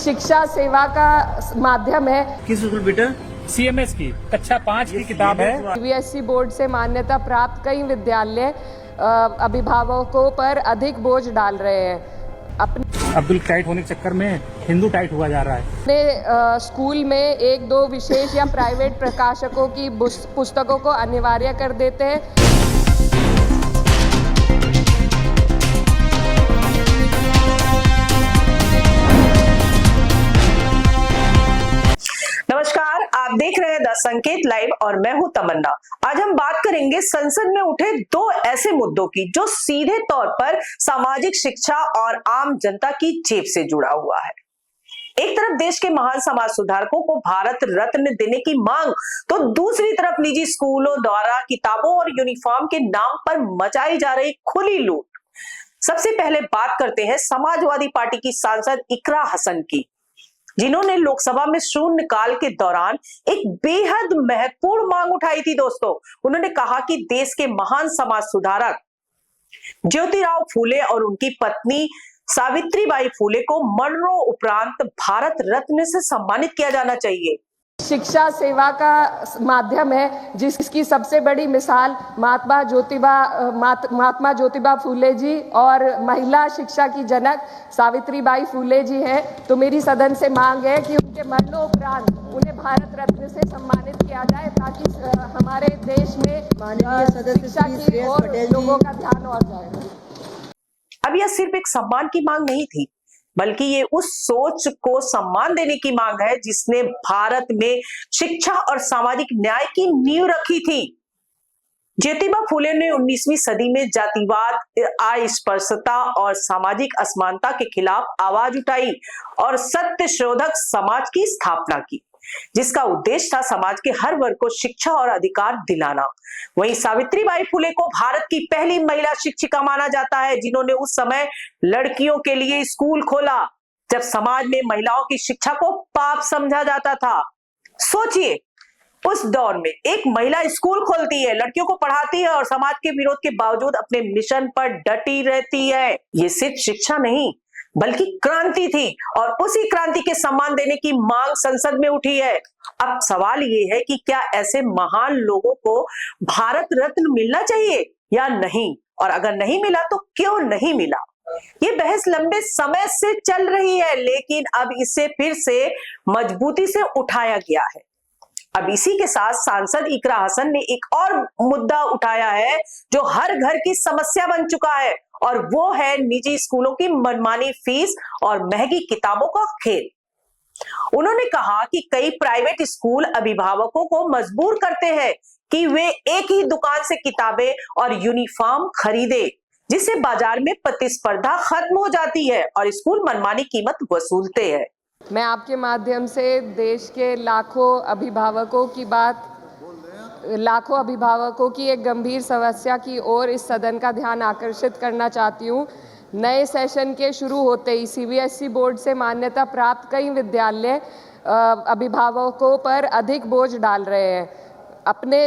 शिक्षा सेवा का माध्यम है। किस स्कूल बेटा? CMS की कक्षा 5 की किताब है। CBSE बोर्ड से मान्यता प्राप्त कई विद्यालय अभिभावकों पर अधिक बोझ डाल रहे हैं। अपने अब्दुल टाइट होने के चक्कर में हिंदू टाइट हुआ जा रहा है। स्कूल में एक दो विशेष या प्राइवेट प्रकाशकों की पुस्तकों को अनिवार्य कर देते हैं। नमस्कार, आप देख रहे हैं द संकेत लाइव और मैं हूं तमन्ना। आज हम बात करेंगे संसद में उठे दो ऐसे मुद्दों की जो सीधे तौर पर सामाजिक शिक्षा और आम जनता की जेब से जुड़ा हुआ है। एक तरफ देश के महान समाज सुधारकों को भारत रत्न देने की मांग, तो दूसरी तरफ निजी स्कूलों द्वारा किताबों और यूनिफॉर्म के नाम पर मचाई जा रही खुली लूट। सबसे पहले बात करते हैं समाजवादी पार्टी की सांसद इकरा हसन की, जिन्होंने लोकसभा में शून्यकाल के दौरान एक बेहद महत्वपूर्ण मांग उठाई थी। दोस्तों, उन्होंने कहा कि देश के महान समाज सुधारक ज्योतिराव फूले और उनकी पत्नी सावित्रीबाई फूले को मरणों उपरांत भारत रत्न से सम्मानित किया जाना चाहिए। शिक्षा सेवा का माध्यम है, जिसकी सबसे बड़ी मिसाल महात्मा ज्योतिबा फूले जी और महिला शिक्षा की जनक सावित्रीबाई फूले जी है। तो मेरी सदन से मांग है कि उनके मरणोपरांत उन्हें भारत रत्न से सम्मानित किया जाए, ताकि हमारे देश में शिक्षा की ओर लोगों का ध्यान और जाए। अब यह सिर्फ एक सम्मान की मांग नहीं थी, बल्कि ये उस सोच को सम्मान देने की मांग है जिसने भारत में शिक्षा और सामाजिक न्याय की नींव रखी थी। ज्योतिबा फूले ने 19वीं सदी में जातिवाद, अस्पृश्यता और सामाजिक असमानता के खिलाफ आवाज उठाई और सत्य शोधक समाज की स्थापना की, जिसका उद्देश्य था समाज के हर वर्ग को शिक्षा और अधिकार दिलाना। वहीं सावित्रीबाई फूले को भारत की पहली महिला शिक्षिका माना जाता है, जिन्होंने उस समय लड़कियों के लिए स्कूल खोला जब समाज में महिलाओं की शिक्षा को पाप समझा जाता था। सोचिए, उस दौर में एक महिला स्कूल खोलती है, लड़कियों को पढ़ाती है और समाज के विरोध के बावजूद अपने मिशन पर डटी रहती है। ये सिर्फ शिक्षा नहीं बल्कि क्रांति थी, और उसी क्रांति के सम्मान देने की मांग संसद में उठी है। अब सवाल ये है कि क्या ऐसे महान लोगों को भारत रत्न मिलना चाहिए या नहीं, और अगर नहीं मिला तो क्यों नहीं मिला। ये बहस लंबे समय से चल रही है, लेकिन अब इसे फिर से मजबूती से उठाया गया है। अब इसी के साथ सांसद इकरा हसन ने एक और मुद्दा उठाया है जो हर घर की समस्या बन चुका है, और वो है निजी स्कूलों की मनमानी फीस और महंगी किताबों का खेल। उन्होंने कहा कि कई प्राइवेट स्कूल अभिभावकों को मजबूर करते हैं कि वे एक ही दुकान से किताबें और यूनिफॉर्म खरीदे, जिससे बाजार में प्रतिस्पर्धा खत्म हो जाती है और स्कूल मनमानी कीमत वसूलते हैं। मैं आपके माध्यम से देश के लाखों अभिभावकों की एक गंभीर समस्या की ओर इस सदन का ध्यान आकर्षित करना चाहती हूँ। नए सेशन के शुरू होते ही CBSE बोर्ड से मान्यता प्राप्त कई विद्यालय अभिभावकों पर अधिक बोझ डाल रहे हैं। अपने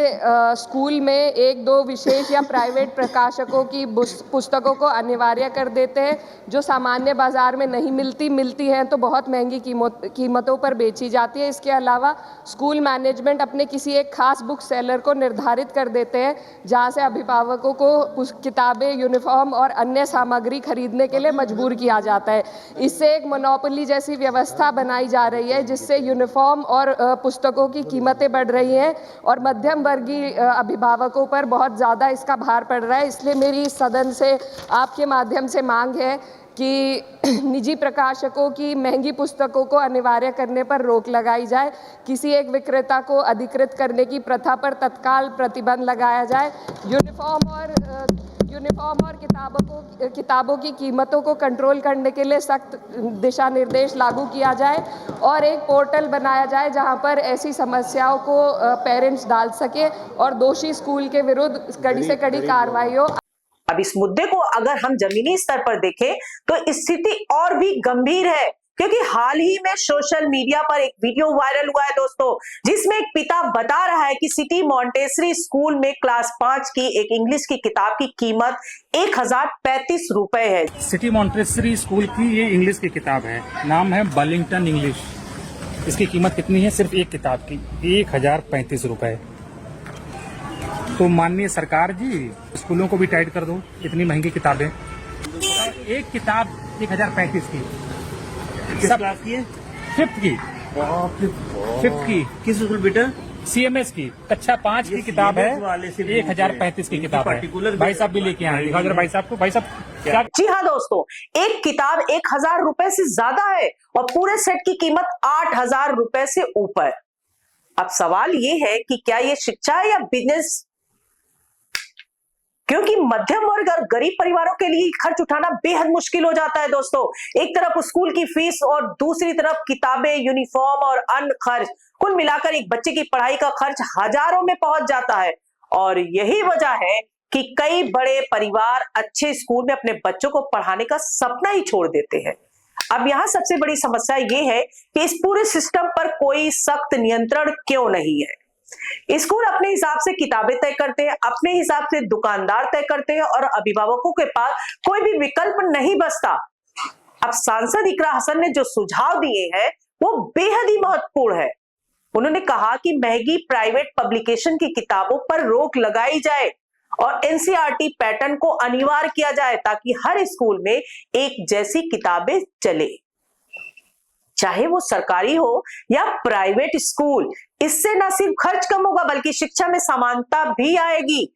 स्कूल में एक दो विशेष या प्राइवेट प्रकाशकों की पुस्तकों को अनिवार्य कर देते हैं, जो सामान्य बाजार में नहीं मिलती हैं तो बहुत महंगी कीमतों पर बेची जाती है। इसके अलावा स्कूल मैनेजमेंट अपने किसी एक खास बुक सेलर को निर्धारित कर देते हैं, जहां से अभिभावकों को किताबें, यूनिफॉर्म और अन्य सामग्री खरीदने के लिए मजबूर किया जाता है। इससे एक मोनोपोली जैसी व्यवस्था बनाई जा रही है, जिससे यूनिफॉर्म और पुस्तकों की कीमतें बढ़ रही हैं और मध्यम वर्गीय अभिभावकों पर बहुत ज़्यादा इसका भार पड़ रहा है। इसलिए मेरी सदन से आपके माध्यम से मांग है कि निजी प्रकाशकों की महंगी पुस्तकों को अनिवार्य करने पर रोक लगाई जाए, किसी एक विक्रेता को अधिकृत करने की प्रथा पर तत्काल प्रतिबंध लगाया जाए, यूनिफॉर्म और किताबों की कीमतों को कंट्रोल करने के लिए सख्त दिशा निर्देश लागू किया जाए और एक पोर्टल बनाया जाए जहां पर ऐसी समस्याओं को पेरेंट्स डाल सके और दोषी स्कूल के विरुद्ध कड़ी से कड़ी कार्रवाई हो। अब इस मुद्दे को अगर हम जमीनी स्तर पर देखें तो स्थिति और भी गंभीर है, क्योंकि हाल ही में सोशल मीडिया पर एक वीडियो वायरल हुआ है दोस्तों, जिसमें एक पिता बता रहा है कि सिटी मॉन्टेसरी स्कूल में क्लास 5 की एक इंग्लिश की किताब की कीमत 1035 रुपए है। सिटी मॉन्टेसरी स्कूल की ये इंग्लिश की किताब है, नाम है बर्लिंगटन इंग्लिश। इसकी कीमत कितनी है? सिर्फ एक किताब की 1035 रुपए। तो माननीय सरकार जी, स्कूलों को भी टाइट कर दो, इतनी महंगी किताबें। एक किताब 1035 की। किस क्लास की है? फिफ्थ की। फिफ्थ की किस स्कूल बेटा? CMS की कक्षा 5 की किताब है, 1035 की किताब है। भाई साहब भी लेके आए, दिखाओ जरा भाई साहब को। भाई साहब क्या? जी हाँ दोस्तों, एक किताब 1000 रुपए से ज्यादा है और पूरे सेट की कीमत 8000 रुपए से ऊपर। अब सवाल ये है कि क्या ये शिक्षा है या बिजनेस? क्योंकि मध्यम वर्ग और गरीब परिवारों के लिए खर्च उठाना बेहद मुश्किल हो जाता है दोस्तों। एक तरफ स्कूल की फीस और दूसरी तरफ किताबें, यूनिफॉर्म और अन्य खर्च, कुल मिलाकर एक बच्चे की पढ़ाई का खर्च हजारों में पहुंच जाता है। और यही वजह है कि कई बड़े परिवार अच्छे स्कूल में अपने बच्चों को पढ़ाने का सपना ही छोड़ देते हैं। अब यहाँ सबसे बड़ी समस्या ये है कि इस पूरे सिस्टम पर कोई सख्त नियंत्रण क्यों नहीं है। स्कूल अपने हिसाब से किताबें तय करते हैं, अपने हिसाब से दुकानदार तय करते हैं और अभिभावकों के पास कोई भी विकल्प नहीं बचता। अब सांसद इकरा हसन ने जो सुझाव दिए हैं वो बेहद ही महत्वपूर्ण है। उन्होंने कहा कि महंगी प्राइवेट पब्लिकेशन की किताबों पर रोक लगाई जाए और NCERT पैटर्न को अनिवार्य किया जाए ताकि हर स्कूल में एक जैसी किताबें चले, चाहे वो सरकारी हो या प्राइवेट स्कूल। इससे न सिर्फ खर्च कम होगा बल्कि शिक्षा में समानता भी आएगी।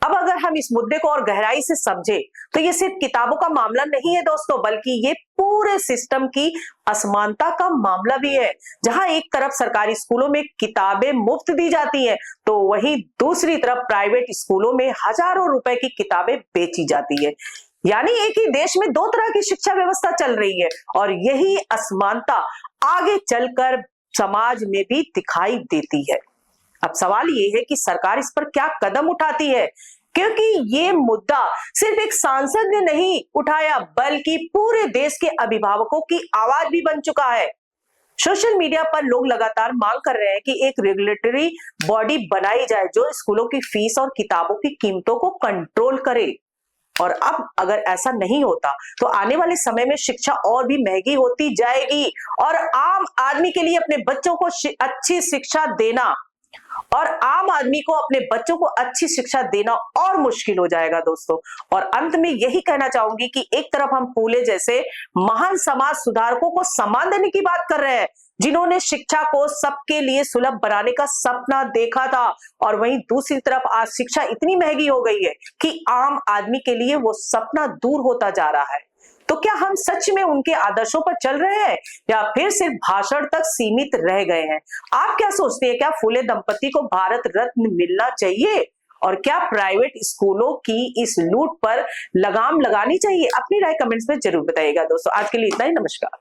अब अगर हम इस मुद्दे को और गहराई से समझे तो ये सिर्फ किताबों का मामला नहीं है दोस्तों, बल्कि ये पूरे सिस्टम की असमानता का मामला भी है। जहां एक तरफ सरकारी स्कूलों में किताबें मुफ्त दी जाती हैं, तो वहीं दूसरी तरफ प्राइवेट स्कूलों में हजारों रुपए की किताबें बेची जाती है। यानी एक ही देश में दो तरह की शिक्षा व्यवस्था चल रही है और यही असमानता आगे चलकर समाज में भी दिखाई देती है। अब सवाल ये है कि सरकार इस पर क्या कदम उठाती है, क्योंकि ये मुद्दा सिर्फ एक सांसद ने नहीं उठाया बल्कि पूरे देश के अभिभावकों की आवाज भी बन चुका है। सोशल मीडिया पर लोग लगातार मांग कर रहे हैं कि एक रेगुलेटरी बॉडी बनाई जाए जो स्कूलों की फीस और किताबों की कीमतों को कंट्रोल करे। और अब अगर ऐसा नहीं होता तो आने वाले समय में शिक्षा और भी महंगी होती जाएगी और आम आदमी के लिए अपने बच्चों को अच्छी शिक्षा देना और मुश्किल हो जाएगा दोस्तों। और अंत में यही कहना चाहूंगी कि एक तरफ हम फूले जैसे महान समाज सुधारकों को सम्मान देने की बात कर रहे हैं, जिन्होंने शिक्षा को सबके लिए सुलभ बनाने का सपना देखा था, और वहीं दूसरी तरफ आज शिक्षा इतनी महंगी हो गई है कि आम आदमी के लिए वो सपना दूर होता जा रहा है। तो क्या हम सच में उनके आदर्शों पर चल रहे हैं या फिर सिर्फ भाषण तक सीमित रह गए हैं? आप क्या सोचते हैं, क्या फूले दंपति को भारत रत्न मिलना चाहिए और क्या प्राइवेट स्कूलों की इस लूट पर लगाम लगानी चाहिए? अपनी राय कमेंट्स में जरूर बताइएगा दोस्तों। आज के लिए इतना ही, नमस्कार।